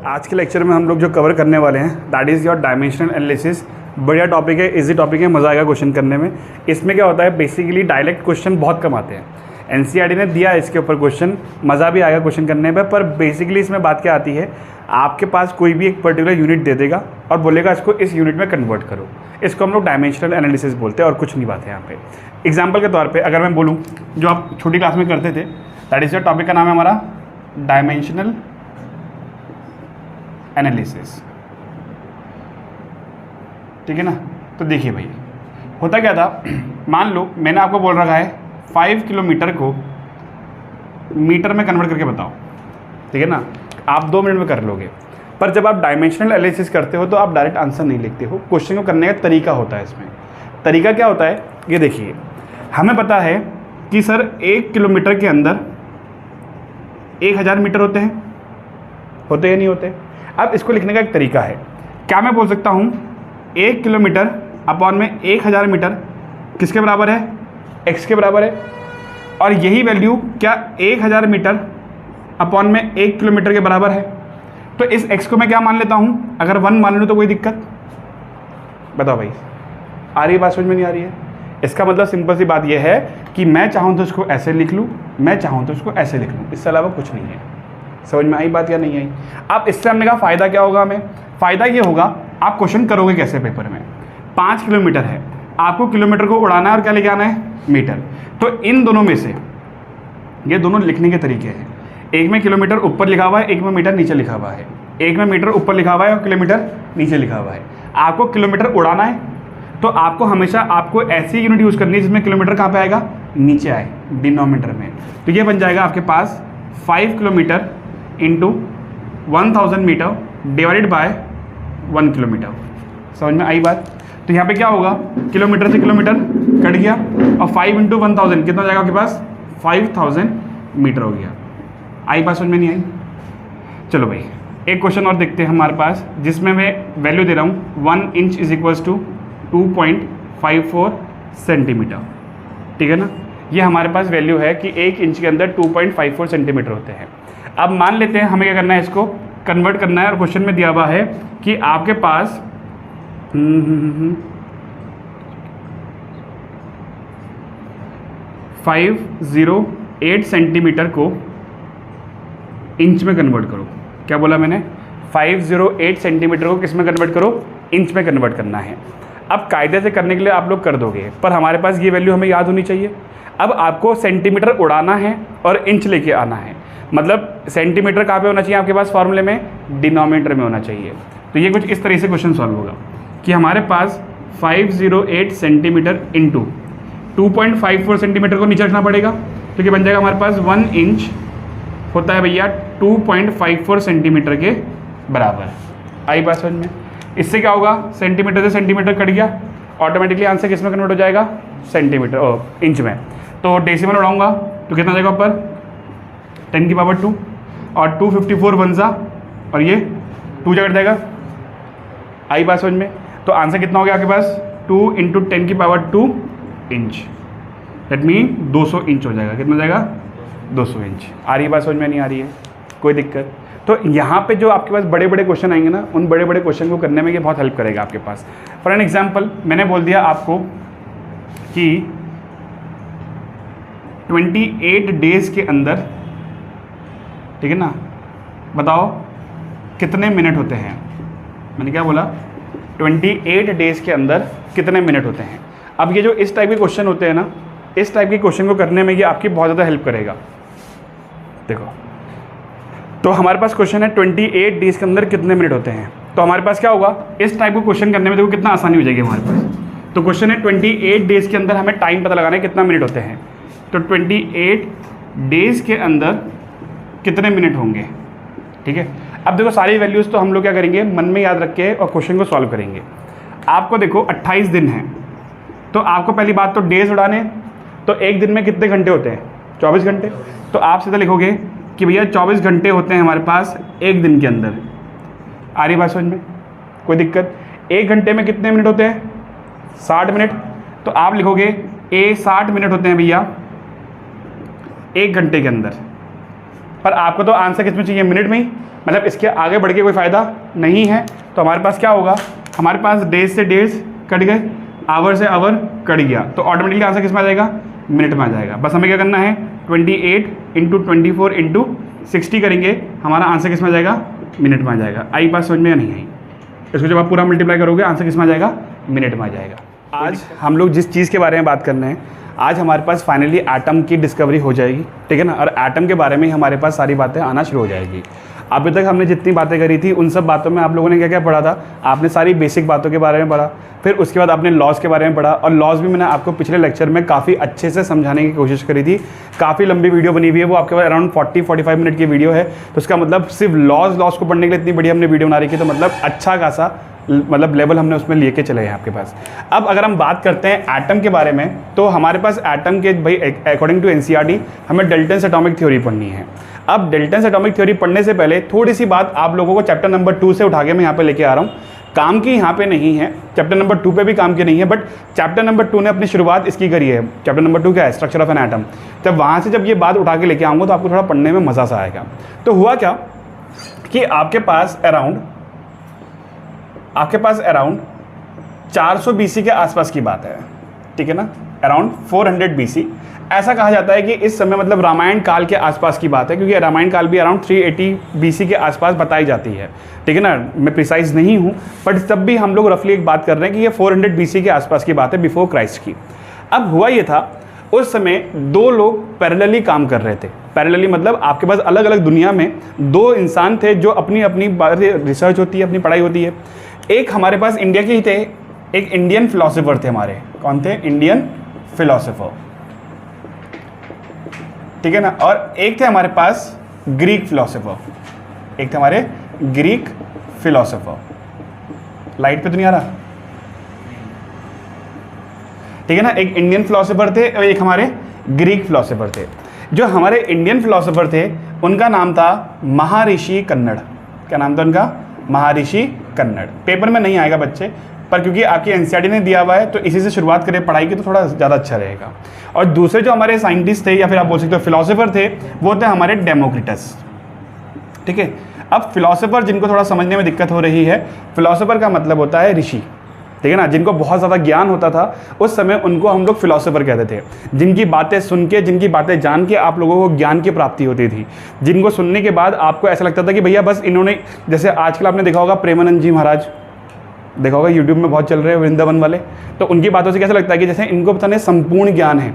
आज के लेक्चर में हम लोग जो कवर करने वाले हैं that is your dimensional analysis. बढ़िया टॉपिक है, इजी टॉपिक है, मज़ा आएगा क्वेश्चन करने में। इसमें क्या होता है, बेसिकली डायरेक्ट क्वेश्चन बहुत कम आते हैं। एनसीईआरटी ने दिया है इसके ऊपर क्वेश्चन, मज़ा भी आएगा क्वेश्चन करने में। पर बेसिकली इसमें बात क्या आती है, आपके पास कोई भी एक पर्टिकुलर यूनिट दे देगा और बोलेगा इसको इस यूनिट में कन्वर्ट करो। इसको हम लोग डायमेंशनल एनालिसिस बोलते हैं और कुछ नहीं बात है यहाँ पे। एग्जाम्पल के तौर पे अगर मैं बोलूँ, जो आप छोटी क्लास में करते थे, दैट इज़ योर टॉपिक का नाम है हमारा डायमेंशनल एनालिसिस। ठीक है ना। तो देखिए भाई, होता क्या था, मान लो मैंने आपको बोल रखा है 5 किलोमीटर को मीटर में कन्वर्ट करके बताओ। ठीक है ना, आप 2 मिनट में कर लोगे। पर जब आप डायमेंशनल एनालिसिस करते हो तो आप डायरेक्ट आंसर नहीं लिखते हो। क्वेश्चन को करने का तरीका होता है। इसमें तरीका क्या होता है, ये देखिए, हमें पता है कि सर 1 किलोमीटर के अंदर 1000 मीटर होते या नहीं होते। अब इसको लिखने का एक तरीका है। क्या मैं बोल सकता हूँ 1 किलोमीटर अपॉन में 1000 मीटर किसके बराबर है, x के बराबर है। और यही वैल्यू क्या 1000 मीटर अपॉन में 1 किलोमीटर के बराबर है। तो इस x को मैं क्या मान लेता हूँ, अगर 1 मान लूँ तो कोई दिक्कत, बताओ भाई, आ रही है बात, समझ में नहीं आ रही है। इसका मतलब सिंपल सी बात यह है कि मैं चाहूँ तो इसको ऐसे लिख लूँ, मैं चाहूँ तो इसको ऐसे लिख लूँ, इससे अलावा कुछ नहीं है। समझ में आई बात या नहीं आई। अब इससे हमने कहा फ़ायदा क्या होगा, हमें फ़ायदा ये होगा, आप क्वेश्चन करोगे कैसे पेपर में। 5 किलोमीटर है, आपको किलोमीटर को उड़ाना है और क्या लेके आना है, मीटर। तो इन दोनों में से ये दोनों लिखने के तरीके हैं। एक में किलोमीटर ऊपर लिखा हुआ है, एक में मीटर नीचे लिखा हुआ है। एक में मीटर ऊपर लिखा हुआ है और किलोमीटर नीचे लिखा हुआ है। आपको किलोमीटर उड़ाना है तो आपको हमेशा आपको ऐसी यूनिट यूज़ करनी है जिसमें किलोमीटर कहाँ पे आएगा, नीचे आए, डिनोमिनेटर में। तो ये बन जाएगा आपके पास 5 kilometre into 1000 metre divided by 1 kilometre. समझ में आई बात। तो यहाँ पे क्या होगा, किलोमीटर से किलोमीटर कट गया और 5 इंटू 1000 कितना जाएगा आपके पास, 5000 मीटर हो गया। आई बात समझ में नहीं आई। चलो भाई, एक क्वेश्चन और देखते हैं हमारे पास, जिसमें मैं वैल्यू दे रहा हूँ 1 inch is equals to 2.54 centimetre. ठीक है ना। ये हमारे पास वैल्यू है कि 1 इंच के अंदर 2.54 सेंटीमीटर होते हैं। अब मान लेते हैं हमें क्या करना है, इसको कन्वर्ट करना है। और क्वेश्चन में दिया हुआ है कि आपके पास 508 सेंटीमीटर को इंच में कन्वर्ट करो। क्या बोला मैंने, 508 सेंटीमीटर को किस में कन्वर्ट करो, इंच में कन्वर्ट करना है। अब कायदे से करने के लिए आप लोग कर दोगे, पर हमारे पास ये वैल्यू हमें याद होनी चाहिए। अब आपको सेंटीमीटर उड़ाना है और इंच लेके आना है। मतलब सेंटीमीटर कहाँ पे होना चाहिए आपके पास फॉर्मूले में, डिनोमिनेटर में होना चाहिए। तो ये कुछ इस तरह से क्वेश्चन सॉल्व होगा कि हमारे पास 508 सेंटीमीटर इंटू 2.54 सेंटीमीटर को नीचे रखना पड़ेगा। तो क्या बन जाएगा हमारे पास 1 इंच होता है भैया 2.54 सेंटीमीटर के बराबर। आई बात समझ में। इससे क्या होगा, सेंटीमीटर से सेंटीमीटर कट गया, ऑटोमेटिकली आंसर किस में कन्वर्ट हो जाएगा, सेंटीमीटर इंच में। तो डेसिमल उड़ाऊंगा तो कितना जाएगा ऊपर, 10 की पावर 2 और 254 बनसा और ये 2 जगह जाएगा। आई बात समझ में। तो आंसर कितना हो गया आपके पास, 2 इंटू 10 की power 2 inch. That mean 200 inch हो जाएगा। कितना जाएगा, 200 इंच। आ रही है बात समझ में, नहीं आ रही है, कोई दिक्कत। तो यहाँ पे जो आपके पास बड़े बड़े क्वेश्चन आएंगे ना, उन बड़े बड़े क्वेश्चन को करने में ये बहुत हेल्प करेगा आपके पास। फॉर एन एग्जांपल मैंने बोल दिया आपको कि 28 डेज के अंदर, ठीक है ना, बताओ कितने मिनट होते हैं। मैंने क्या बोला, 28 डेज के अंदर कितने मिनट होते हैं। अब ये जो इस टाइप के क्वेश्चन होते हैं ना, इस टाइप के क्वेश्चन को करने में ये आपकी बहुत ज़्यादा हेल्प करेगा। देखो, तो हमारे पास क्वेश्चन है 28 डेज के अंदर कितने मिनट होते हैं। तो हमारे पास क्या होगा, इस टाइप को क्वेश्चन करने में देखो कितना आसानी हो जाएगी हमारे पास। तो क्वेश्चन है 28 डेज के अंदर हमें टाइम पता लगाना है कितना मिनट होते हैं। तो 28 डेज के अंदर कितने मिनट होंगे। ठीक है। अब देखो सारी वैल्यूज़ तो हम लोग क्या करेंगे, मन में याद रख के और क्वेश्चन को सॉल्व करेंगे। आपको देखो 28 दिन हैं, तो आपको पहली बात तो डेज उड़ाने, तो एक दिन में कितने घंटे होते हैं, 24 घंटे। तो आप सीधा लिखोगे कि भैया 24 घंटे होते हैं हमारे पास एक दिन के अंदर। आ रही बात समझ में, कोई दिक्कत। 1 घंटे में कितने मिनट होते हैं, 60 मिनट। तो आप लिखोगे 60 मिनट होते हैं भैया 1 घंटे के अंदर। पर आपको तो आंसर किस में चाहिए, मिनट में ही, मतलब इसके आगे बढ़ के कोई फ़ायदा नहीं है। तो हमारे पास क्या होगा, हमारे पास डेज से डेज कट गए, आवर से आवर कट गया, तो ऑटोमेटिकली आंसर किस में आ जाएगा, मिनट में आ जाएगा। बस हमें क्या करना है, 28 इंटू 24 इंटू 60 करेंगे, हमारा आंसर किस में आ जाएगा, मिनट में आ जाएगा। आई बात समझ में या नहीं आई? इसको जब आप पूरा मल्टीप्लाई करोगे आंसर किस में आ जाएगा, मिनट में आ जाएगा। आज हम लोग जिस चीज़ के बारे में बात करना है, आज हमारे पास फाइनली एटम की डिस्कवरी हो जाएगी, ठीक है ना, और एटम के बारे में ही हमारे पास सारी बातें आना शुरू हो जाएगी। अभी तक हमने जितनी बातें करी थी उन सब बातों में आप लोगों ने क्या क्या पढ़ा था, आपने सारी बेसिक बातों के बारे में पढ़ा, फिर उसके बाद आपने लॉज के बारे में पढ़ा, और लॉज भी मैंने आपको पिछले लेक्चर में काफ़ी अच्छे से समझाने की कोशिश करी थी। काफ़ी लंबी वीडियो बनी हुई है, वो आपके पास अराउंड 40-45 मिनट की वीडियो है। तो उसका मतलब सिर्फ लॉज को पढ़ने के लिए इतनी बढ़िया हमने वीडियो बना रखी है, तो मतलब अच्छा खासा मतलब लेवल हमने उसमें लेके चले हैं आपके पास। अब अगर हम बात करते हैं एटम के बारे में, तो हमारे पास एटम के भाई अकॉर्डिंग टू एनसीईआरटी हमें डाल्टन्स एटॉमिक थ्योरी पढ़नी है। अब डाल्टन्स एटॉमिक थ्योरी पढ़ने से पहले थोड़ी सी बात आप लोगों को चैप्टर नंबर 2 से उठा के मैं यहाँ पे लेके आ रहा हूँ। काम की यहाँ पे नहीं है, चैप्टर नंबर 2 पे भी काम की नहीं है, बट चैप्टर नंबर 2 ने अपनी शुरुआत इसकी करी है। चैप्टर नंबर 2 क्या है, स्ट्रक्चर ऑफ एन एटम। जब वहाँ से जब ये बात उठा के लेके आऊँगा तो आपको थोड़ा पढ़ने में मज़ा सा आएगा। तो हुआ क्या कि आपके पास अराउंड 400 BC के आसपास की बात है, ठीक है ना, अराउंड 400 BC। ऐसा कहा जाता है कि इस समय मतलब रामायण काल के आसपास की बात है, क्योंकि रामायण काल भी अराउंड 380 BC के आसपास बताई जाती है, ठीक है ना। मैं प्रिसाइज नहीं हूँ, बट तब भी हम लोग रफली एक बात कर रहे हैं कि ये 400 BC के आसपास की बात है, बिफोर क्राइस्ट की। अब हुआ ये था, उस समय दो लोग पैरेलली काम कर रहे थे। पैरेलली मतलब आपके पास अलग अलग दुनिया में दो इंसान थे जो अपनी अपनी रिसर्च होती है, अपनी पढ़ाई होती है। एक हमारे पास इंडिया के ही थे, एक इंडियन फिलोसोफर थे हमारे, कौन थे, इंडियन फिलोसोफर, ठीक है ना, और एक थे हमारे पास ग्रीक फिलोसोफर, एक थे हमारे ग्रीक फिलोसोफर। लाइट पे तो नहीं आ रहा, ठीक है ना। एक इंडियन फिलोसोफर थे और एक हमारे ग्रीक फिलोसोफर थे। जो हमारे इंडियन फिलोसोफर थे उनका नाम था महर्षि कन्नड़। क्या नाम था उनका, महर्षि कन्नड़। पेपर में नहीं आएगा बच्चे, पर क्योंकि आपकी एनसीईआरटी ने दिया हुआ है तो इसी से शुरुआत करें पढ़ाई की तो थोड़ा ज़्यादा अच्छा रहेगा। और दूसरे जो हमारे साइंटिस्ट थे या फिर आप बोल सकते हो फिलोसोफर थे, वो थे हमारे डेमोक्रिटस, ठीक है। अब फिलोसोफर जिनको थोड़ा समझने में दिक्कत हो रही है, फिलोसोफर का मतलब होता है ऋषि, ठीक है ना, जिनको बहुत ज़्यादा ज्ञान होता था उस समय उनको हम लोग फिलोसोफर कहते थे। जिनकी बातें सुन के, जिनकी बातें जान के आप लोगों को ज्ञान की प्राप्ति होती थी, जिनको सुनने के बाद आपको ऐसा लगता था कि भैया बस इन्होंने, जैसे आजकल आपने देखा होगा प्रेमानंद जी महाराज, देखा होगा यूट्यूब में बहुत चल रहे हैं वृंदावन वाले, तो उनकी बातों से कैसा लगता है कि जैसे इनको पता नहीं संपूर्ण ज्ञान है,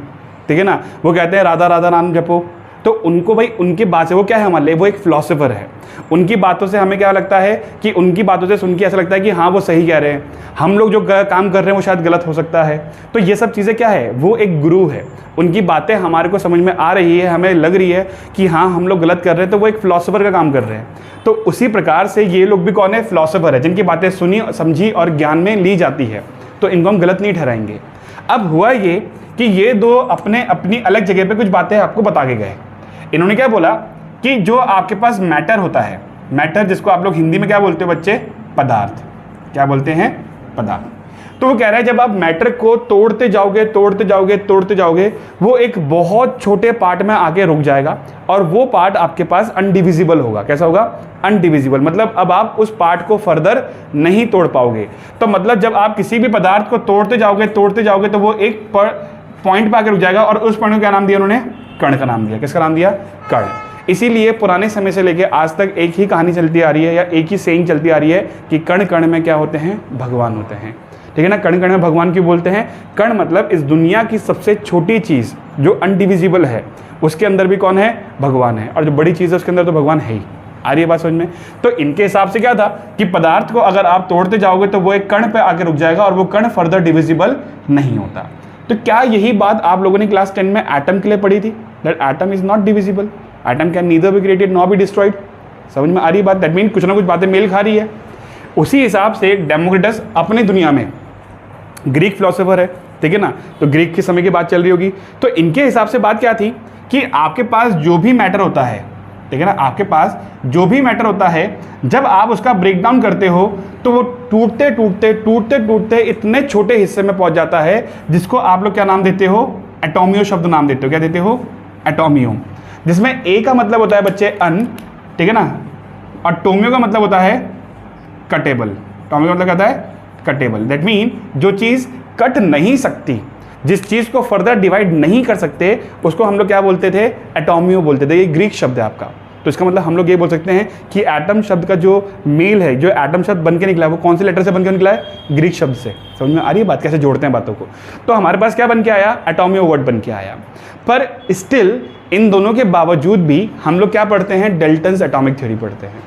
ठीक है ना। वो कहते हैं राधा राधा नाम जपो, तो उनको भाई उनकी बात से वो क्या है हमारे लिए, वो एक फिलोसोफर है। उनकी बातों से हमें क्या लगता है कि उनकी बातों से सुन के ऐसा लगता है कि हाँ वो सही कह रहे हैं, हम लोग जो काम कर रहे हैं वो शायद गलत हो सकता है। तो ये सब चीज़ें क्या है, वो एक गुरु है, उनकी बातें हमारे को समझ में आ रही है, हमें लग रही है कि हाँ हम लोग गलत कर रहे हैं, तो वो एक फिलोसोफर का काम कर रहे हैं। तो उसी प्रकार से ये लोग भी कौन है, फिलोसोफर है, जिनकी बातें सुनी समझी और ज्ञान में ली जाती है, तो इनको हम गलत नहीं ठहराएंगे। अब हुआ ये कि ये दो अपने अपनी अलग जगह पे कुछ बातें आपको बता के गए। इन्होंने क्या बोला कि जो आपके पास मैटर होता है, मैटर जिसको आप लोग हिंदी में क्या बोलते हो बच्चे, पदार्थ, क्या बोलते हैं, पदार्थ। तो वो कह रहा है जब आप मैटर को तोड़ते जाओगे तोड़ते जाओगे तोड़ते जाओगे, वो एक बहुत छोटे पार्ट में आके रुक जाएगा और वो पार्ट आपके पास अनडिविजिबल होगा। कैसा होगा, अनडिविजिबल, मतलब अब आप उस पार्ट को फर्दर नहीं तोड़ पाओगे। तो मतलब जब आप किसी भी पदार्थ को तोड़ते जाओगे तो वो एक पॉइंट पे आके रुक जाएगा, और उस पॉइंट को क्या नाम दिया उन्होंने, कण का नाम दिया। किसका नाम दिया, कण। इसीलिए पुराने समय से लेके आज तक एक ही कहानी चलती आ रही है या एक ही सेइंग चलती आ रही है कि कण कण में क्या होते हैं, भगवान होते हैं, ठीक है ना। कण कण में भगवान क्यों बोलते हैं, कण मतलब इस दुनिया की सबसे छोटी चीज़ जो अनडिविजिबल है, उसके अंदर भी कौन है, भगवान है, और जो बड़ी चीज़ है उसके अंदर तो भगवान है ही। आ रही है बात समझ में। तो इनके हिसाब से क्या था कि पदार्थ को अगर आप तोड़ते जाओगे तो वो एक कण पे आके रुक जाएगा और वो कण फर्दर डिविजिबल नहीं होता। तो क्या यही बात आप लोगों ने क्लास 10 में एटम के लिए पढ़ी थी, that atom is not divisible, atom can neither be created nor be destroyed. समझ में आ रही बात, दैट मीन कुछ ना कुछ बातें मेल खा रही है। उसी हिसाब से डेमोक्रिटस अपनी दुनिया में ग्रीक फिलोसोफर है, ठीक है ना, तो ग्रीक के समय की बात चल रही होगी। तो इनके हिसाब से बात क्या थी कि आपके पास जो भी मैटर होता है, ठीक है ना, आपके पास जो भी मैटर होता है जब आप उसका ब्रेक डाउन करते हो तो वो टूटते टूटते टूटते टूटते इतने छोटे हिस्से में पहुंच जाता है जिसको आप लोग क्या नाम देते हो, एटोमियो शब्द नाम देते हो। क्या देते हो, एटोमियो। जिसमें ए का मतलब होता है बच्चे अन, ठीक है ना, और टोमियो का मतलब होता है कटेबल। टोमियो का मतलब क्या होता है? कटेबल। दैट मीन जो चीज़ कट नहीं सकती, जिस चीज़ को फर्दर डिवाइड नहीं कर सकते, उसको हम लोग क्या बोलते थे? एटोमियो बोलते थे। ये ग्रीक शब्द है आपका। तो इसका मतलब हम लोग ये बोल सकते हैं कि एटम शब्द का जो मेल है, जो एटम शब्द बन के निकला है, वो कौन से लेटर से बन के निकला है? ग्रीक शब्द से। समझ में आ रही है बात? कैसे जोड़ते हैं बातों को। तो हमारे पास क्या बन के आया? एटोमियो वर्ड बन के आया। पर स्टिल इन दोनों के बावजूद भी हम लोग क्या पढ़ते हैं? डेल्टन्स एटॉमिक थ्योरी पढ़ते हैं।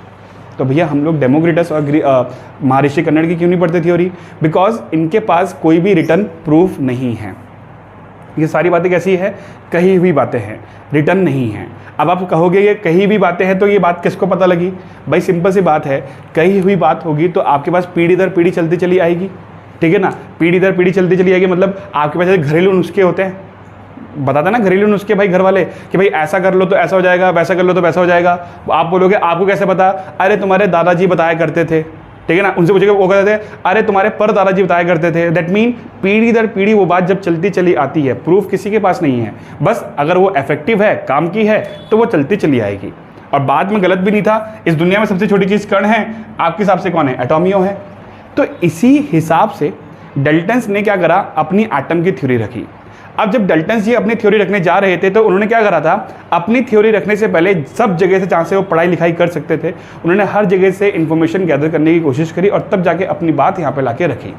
तो भैया हम लोग डेमोक्रिटस और महर्षि कन्नड़ की क्यों नहीं पढ़ते थ्योरी? बिकॉज इनके पास कोई भी रिटर्न प्रूफ नहीं है। ये सारी बातें कैसी है? कही हुई बातें हैं, रिटर्न नहीं है। अब आप कहोगे ये कही हुई बातें हैं, तो ये बात किसको पता लगी? भाई सिंपल सी बात है, कही हुई बात होगी तो आपके पास पीढ़ी दर पीढ़ी चलती चली आएगी, ठीक है ना। पीढ़ी दर पीढ़ी चलती चली आएगी, मतलब आपके पास घरेलू नुस्खे होते हैं, बताता ना घरेलू नुस्खे भाई घर वाले, कि भाई ऐसा कर लो तो ऐसा हो जाएगा, वैसा कर लो तो वैसा हो जाएगा। आप बोलोगे आपको कैसे पता? अरे तुम्हारे दादाजी बताया करते थे, ठीक है ना। उनसे पूछेगा, वो कहते थे अरे तुम्हारे पर दादाजी बताया करते थे। दैट मीन पीढ़ी दर पीढ़ी वो बात जब चलती चली आती है, प्रूफ किसी के पास नहीं है, बस अगर वो इफेक्टिव है, काम की है, तो वो चलती चली आएगी। और बाद में गलत भी नहीं था। इस दुनिया में सबसे छोटी चीज़ कण है, आपके हिसाब से कौन है? एटोमियो है। तो इसी हिसाब से डाल्टन्स ने क्या करा? अपनी एटम की थ्योरी रखी। अब जब डाल्टन्स जी अपनी थ्योरी रखने जा रहे थे, तो उन्होंने क्या करा था? अपनी थ्योरी रखने से पहले सब जगह से, जहाँ से वो पढ़ाई लिखाई कर सकते थे, उन्होंने हर जगह से इंफॉर्मेशन गैदर करने की कोशिश करी और तब जाके अपनी बात यहाँ पे लाके रखी।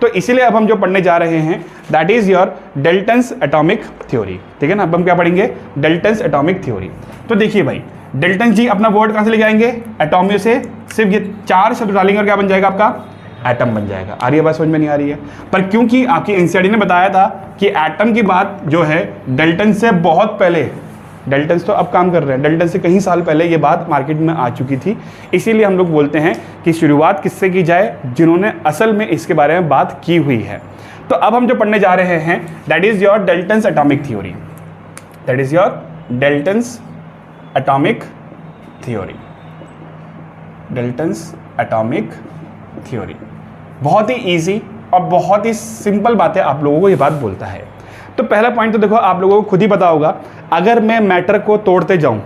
तो इसीलिए अब हम जो पढ़ने जा रहे हैं, that is your Dalton's atomic theory, ठीक है ना। अब हम क्या पढ़ेंगे? Dalton's atomic theory. तो देखिए भाई, डाल्टन जी अपना वर्ड कहाँ से लेके आएंगे? एटोमियो से। सिर्फ ये 4 शब्द डालेंगे और क्या बन जाएगा आपका? एटम बन जाएगा। आ रही है बात समझ में? नहीं आ रही है? पर क्योंकि आपकी एनसीईआरटी ने बताया था कि एटम की बात जो है डाल्टन से बहुत पहले, डाल्टन तो अब काम कर रहे हैं, डाल्टन से कई साल पहले ये बात मार्केट में आ चुकी थी। इसीलिए हम लोग बोलते हैं कि शुरुआत किससे की जाए? जिन्होंने असल में इसके बारे में बात की हुई है। तो अब हम जो पढ़ने जा रहे हैं, that is your Dalton's atomic theory. That is your Dalton's atomic theory. Dalton's atomic theory बहुत ही इजी और बहुत ही सिंपल बात है, आप लोगों को ये बात बोलता है। तो पहला पॉइंट तो देखो, आप लोगों को खुद ही पता होगा, अगर मैं मैटर को तोड़ते जाऊं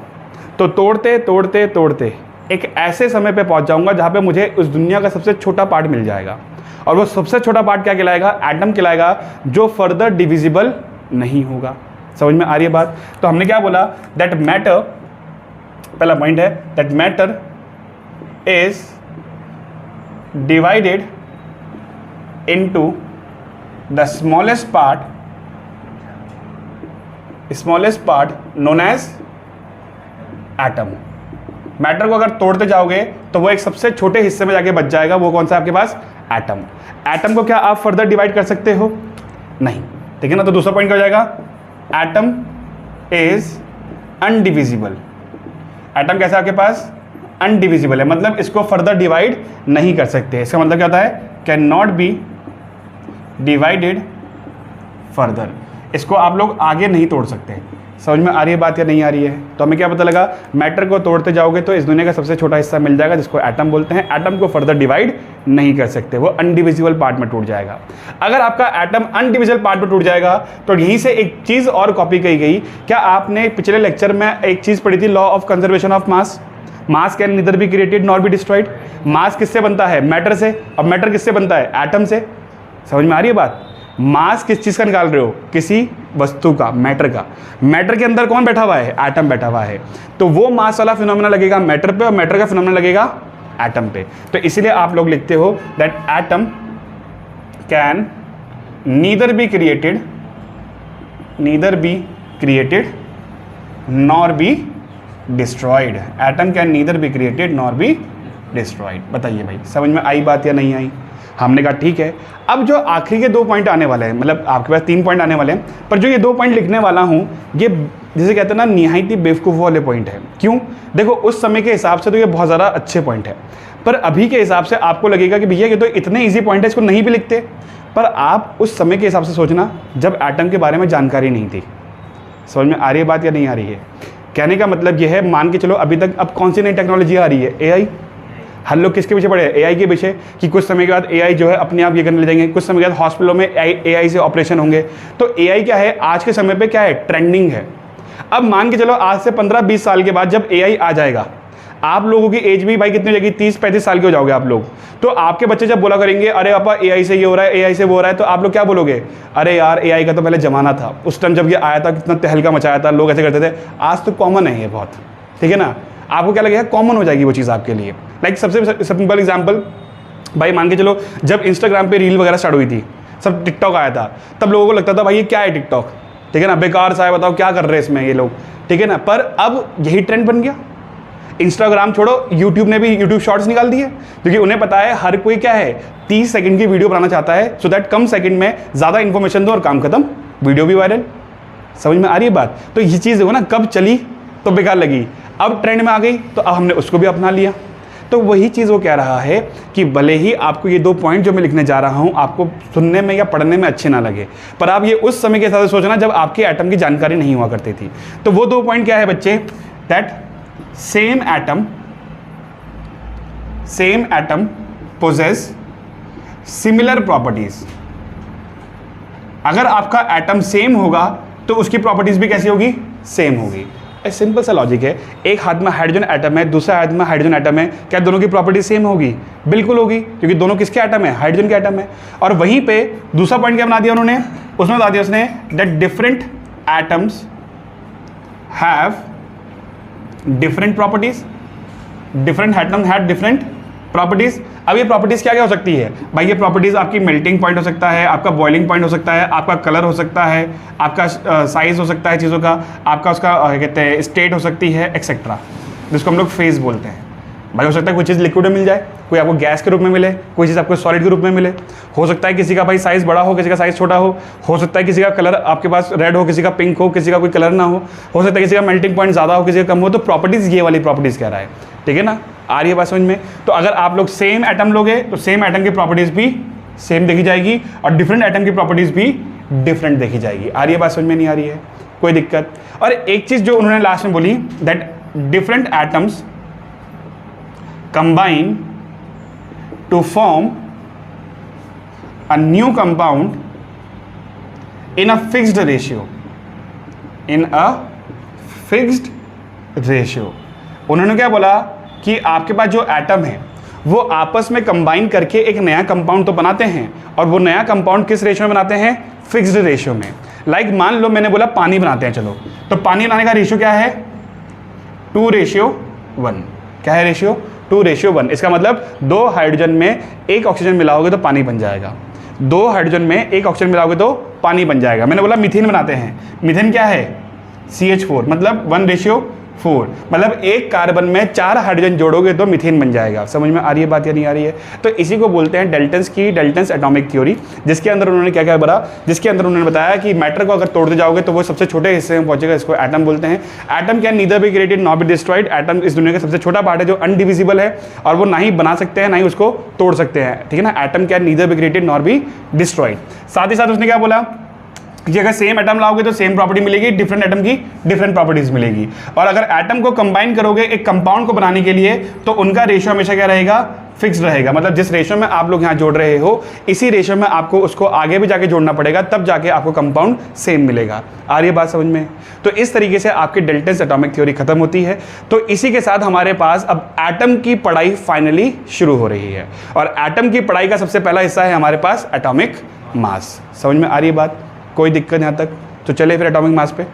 तो तोड़ते तोड़ते तोड़ते एक ऐसे समय पे पहुंच जाऊंगा जहां पे मुझे उस दुनिया का सबसे छोटा पार्ट मिल जाएगा। और वो सबसे छोटा पार्ट क्या कहलाएगा? एटम कहलाएगा, जो फर्दर डिविजिबल नहीं होगा। समझ में आ रही है बात? तो हमने क्या बोला? दैट मैटर, पहला पॉइंट है that matter is divided into the smallest part known as atom। Matter को अगर तोड़ते जाओगे तो वो एक सबसे छोटे हिस्से में जाके बच जाएगा। वो कौन सा आपके पास? एटम। एटम को क्या आप फर्दर डिवाइड कर सकते हो? नहीं, ठीक है ना। तो दूसरा पॉइंट क्या हो जाएगा? Atom is अनडिविजिबल। एटम कैसा आपके पास? अनडिविजिबल है, मतलब इसको फर्दर डिवाइड नहीं कर सकते। इसका मतलब क्या होता है? Can not be divided further. इसको आप लोग आगे नहीं तोड़ सकते। समझ में आ रही है बात या नहीं आ रही है? तो हमें क्या पता लगा? मैटर को तोड़ते जाओगे तो इस दुनिया का सबसे छोटा हिस्सा मिल जाएगा, जिसको एटम बोलते हैं। एटम को फर्दर डिवाइड नहीं कर सकते, वो अनडिविजिबल पार्ट में टूट जाएगा। अगर आपका एटम अनडिविजिबल पार्ट में टूट जाएगा तो यहीं से एक चीज़ और कॉपी की गई। क्या आपने पिछले लेक्चर में एक चीज़ पढ़ी थी? Law of conservation of mass. Mass can neither be created nor be destroyed. Mass किससे बनता है? मैटर से। अब मैटर किससे बनता है? एटम से। समझ में आ रही है बात? मास किस चीज़ का निकाल रहे हो? किसी वस्तु का, मैटर का। मैटर के अंदर कौन बैठा हुआ है? एटम बैठा हुआ है। तो वो मास वाला फिनोमेना लगेगा मैटर पे और मैटर का फिनोमेना लगेगा एटम पे। तो इसीलिए आप लोग लिखते हो that atom can neither be created nor be destroyed. Atom can neither be created nor be destroyed. बताइए भाई, समझ में आई बात या नहीं आई? हमने कहा ठीक है। अब जो आखिरी के 2 पॉइंट आने वाले हैं, मतलब आपके पास 3 पॉइंट आने वाले हैं, पर जो ये 2 पॉइंट लिखने वाला हूँ, ये जिसे कहते हैं ना निहायत ही बेवकूफ़ वाले पॉइंट है। क्यों? देखो, उस समय के हिसाब से तो ये बहुत ज़्यादा अच्छे पॉइंट है, पर अभी के हिसाब से आपको लगेगा कि भैया ये तो इतने ईजी पॉइंट है, इसको नहीं भी लिखते। पर आप उस समय के हिसाब से सोचना जब एटम के बारे में जानकारी नहीं थी। समझ में आ रही है बात या नहीं आ रही है? कहने का मतलब ये है, मान के चलो अभी तक अब कौन सी नई टेक्नोलॉजी आ रही है? एआई। हर लोग किसके पीछे पड़े हैं? एआई के पीछे, कि कुछ समय के बाद एआई जो है अपने आप ये करने लग जाएंगे। कुछ समय के बाद हॉस्पिटलों में एआई से ऑपरेशन होंगे। तो एआई क्या है? आज के समय पे क्या है? ट्रेंडिंग है। अब मान के चलो आज से 15-20 साल के बाद जब AI आ जाएगा, आप लोगों की एज भी भाई कितनी हो जाएगी, 30-35 साल के हो जाओगे आप लोग। तो आपके बच्चे जब बोला करेंगे अरे पापा AI से ये हो रहा है, AI से वो हो रहा है, तो आप लोग क्या बोलोगे, अरे यार AI का तो पहले ज़माना था, उस टाइम जब ये आया था कितना तहलका मचाया था, लोग ऐसे करते थे। आज तो कॉमन है ये बहुत, ठीक है ना। आपको क्या लगेगा, कॉमन हो जाएगी वो चीज़ आपके लिए। लाइक सबसे सिंपल एग्जाम्पल, भाई मान के चलो जब इंस्टाग्राम पे रील वगैरह स्टार्ट हुई थी, सब टिकटॉक आया था, तब लोगों को लगता था भाई ये क्या है टिकटॉक, ठीक है ना, बेकार सा है, बताओ क्या कर रहे हैं इसमें ये लोग, ठीक है ना। पर अब यही ट्रेंड बन गया। इंस्टाग्राम छोड़ो, यूट्यूब ने भी यूट्यूब शॉर्ट्स निकाल दिए, क्योंकि उन्हें पता है हर कोई क्या है 30 सेकंड की वीडियो बनाना चाहता है, सो दैट कम सेकंड में ज़्यादा इन्फॉर्मेशन दो और काम खत्म, वीडियो भी वायरल। समझ में आ रही है बात। तो ये चीज़ देखो ना, कब चली तो बेकार लगी, अब ट्रेंड में आ गई तो अब हमने उसको भी अपना लिया। तो वही चीज़ वो कह रहा है कि भले ही आपको ये 2 पॉइंट जो मैं लिखने जा रहा हूँ आपको सुनने में या पढ़ने में अच्छे ना लगे, पर आप ये उस समय के हिसाब से सोचना जब आपके एटम की जानकारी नहीं हुआ करती थी। तो वो 2 पॉइंट क्या है बच्चे, that same atom possess similar properties. अगर आपका एटम सेम होगा तो उसकी प्रॉपर्टीज भी कैसी होगी, सेम होगी। सिंपल सा लॉजिक है। एक हाथ में हाइड्रोजन एटम है, दूसरा हाथ में हाइड्रोजन एटम है, क्या दोनों की प्रॉपर्टी सेम होगी, बिल्कुल होगी, क्योंकि दोनों किसके एटम है, हाइड्रोजन के एटम है। और वहीं पे दूसरा पॉइंट क्या बना दिया उन्होंने, उसमें बता दिया उसने that different atoms have different properties, different atom have different properties. अब ये प्रॉपर्टीज क्या क्या हो सकती है भाई, ये प्रॉपर्टीज आपकी मेल्टिंग पॉइंट हो सकता है, आपका बॉइलिंग पॉइंट हो सकता है, आपका कलर हो सकता है, आपका साइज हो सकता है चीज़ों का, आपका उसका कहते हैं स्टेट हो सकती है, एक्सेट्रा, जिसको हम लोग फेज बोलते हैं। भाई हो सकता है कोई चीज़ लिक्विड में मिल जाए, कोई आपको गैस के रूप में मिले, कोई चीज़ आपको सॉलिड के रूप में मिले। हो सकता है किसी का भाई साइज़ बड़ा हो, किसी का साइज़ छोटा हो सकता है किसी का कलर आपके पास रेड हो, किसी का पिंक हो, किसी का कोई कलर ना हो सकता है किसी का मेल्टिंग पॉइंट ज़्यादा हो, किसी का कम हो। तो प्रॉपर्टीज़ ये वाली प्रॉपर्टीज़ कह रहा है, ठीक है ना, आ रही है बात समझ में। तो अगर आप लोग सेम एटम लोगे तो सेम एटम की प्रॉपर्टीज़ भी सेम देखी जाएगी और डिफरेंट एटम की प्रॉपर्टीज़ भी डिफरेंट देखी जाएगी। आ रही है बात समझ में, नहीं आ रही है कोई दिक्कत। और एक चीज़ जो उन्होंने लास्ट में बोली, that different atoms combine to form a new compound in a fixed ratio, in a fixed ratio। उन्होंने क्या बोला कि आपके पास जो एटम है वो आपस में कंबाइन करके एक नया कंपाउंड तो बनाते हैं, और वो नया कंपाउंड किस रेशियो में बनाते हैं, फिक्स्ड रेशियो में। लाइक मान लो मैंने बोला पानी बनाते हैं, चलो तो पानी बनाने का रेशियो क्या है, 2:1। क्या है रेशियो, 2:1। इसका मतलब 2 हाइड्रोजन में 1 ऑक्सीजन मिलाओगे तो पानी बन जाएगा, 2 हाइड्रोजन में 1 ऑक्सीजन मिलाओगे तो पानी बन जाएगा। मैंने बोला मीथेन बनाते हैं, मीथेन क्या है, CH4, मतलब 1:4, मतलब 1 कार्बन में 4 हाइड्रोजन जोड़ोगे तो मीथेन बन जाएगा। समझ में आ रही है बात या नहीं आ रही है। तो इसी को बोलते हैं डेल्टन्स एटॉमिक थ्योरी, जिसके अंदर उन्होंने क्या क्या बोला, जिसके अंदर उन्होंने बताया कि मैटर को अगर तोड़ते जाओगे तो वो सबसे छोटे हिस्से में पहुंचेगा, इसको एटम बोलते हैं। Atom can neither be created not be destroyed. Atom इस दुनिया का सबसे छोटा पार्ट है जो अनडिविजिबल है, और वो ना ही बना सकते हैं ना ही उसको तोड़ सकते हैं, ठीक है ना। Atom can neither be created not be destroyed. साथ ही साथ उसने क्या बोला कि अगर सेम एटम लाओगे तो सेम प्रॉपर्टी मिलेगी, डिफरेंट एटम की डिफरेंट प्रॉपर्टीज मिलेगी। और अगर एटम को कंबाइन करोगे एक कंपाउंड को बनाने के लिए तो उनका रेशियो हमेशा क्या रहेगा, फिक्स रहेगा। मतलब जिस रेशियो में आप लोग यहाँ जोड़ रहे हो इसी रेशियो में आपको उसको आगे भी जाके जोड़ना पड़ेगा, तब जाके आपको कंपाउंड सेम मिलेगा। आ रही है बात समझ में। तो इस तरीके से आपकी डेल्टन्स एटॉमिक थ्योरी खत्म होती है। तो इसी के साथ हमारे पास अब एटम की पढ़ाई फाइनली शुरू हो रही है, और एटम की पढ़ाई का सबसे पहला हिस्सा है हमारे पास एटॉमिक मास। समझ में आ रही है बात, कोई दिक्कत यहाँ तक। तो चले फिर एटॉमिक मास पे।